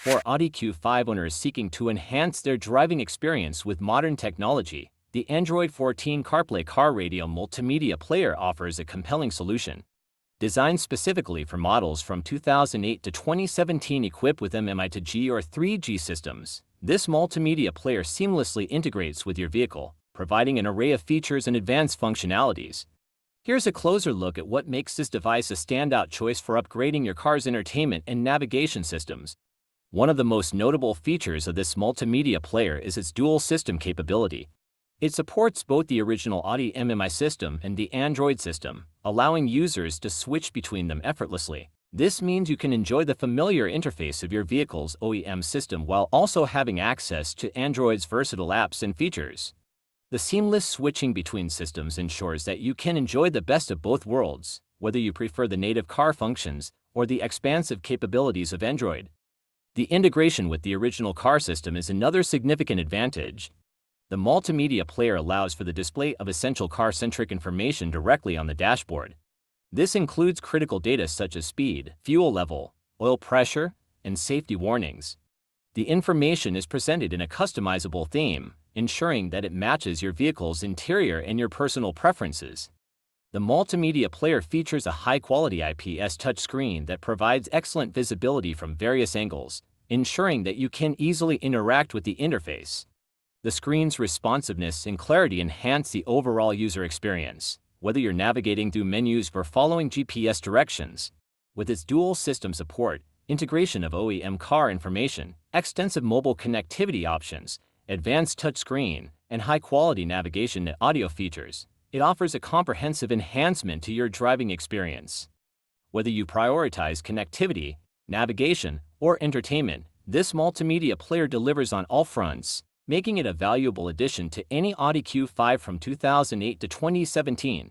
For Audi Q5 owners seeking to enhance their driving experience with modern technology, the Android 14 CarPlay car radio multimedia player offers a compelling solution. Designed specifically for models from 2008 to 2017 equipped with MMI-G or 3G systems, this multimedia player seamlessly integrates with your vehicle, providing an array of features and advanced functionalities. Here's a closer look at what makes this device a standout choice for upgrading your car's entertainment and navigation systems. One of the most notable features of this multimedia player is its dual system capability. It supports both the original Audi MMI system and the Android system, allowing users to switch between them effortlessly. This means you can enjoy the familiar interface of your vehicle's OEM system while also having access to Android's versatile apps and features. The seamless switching between systems ensures that you can enjoy the best of both worlds, whether you prefer the native car functions or the expansive capabilities of Android. The integration with the original car system is another significant advantage. The multimedia player allows for the display of essential car-centric information directly on the dashboard. This includes critical data such as speed, fuel level, oil pressure, and safety warnings. The information is presented in a customizable theme, ensuring that it matches your vehicle's interior and your personal preferences. The multimedia player features a high-quality IPS touchscreen that provides excellent visibility from various angles, ensuring that you can easily interact with the interface. The screen's responsiveness and clarity enhance the overall user experience, whether you're navigating through menus or following GPS directions. With its dual system support, integration of OEM car information, extensive mobile connectivity options, advanced touchscreen, and high-quality navigation and audio features, it offers a comprehensive enhancement to your driving experience. Whether you prioritize connectivity, navigation, or entertainment, this multimedia player delivers on all fronts, making it a valuable addition to any Audi Q5 from 2008 to 2017.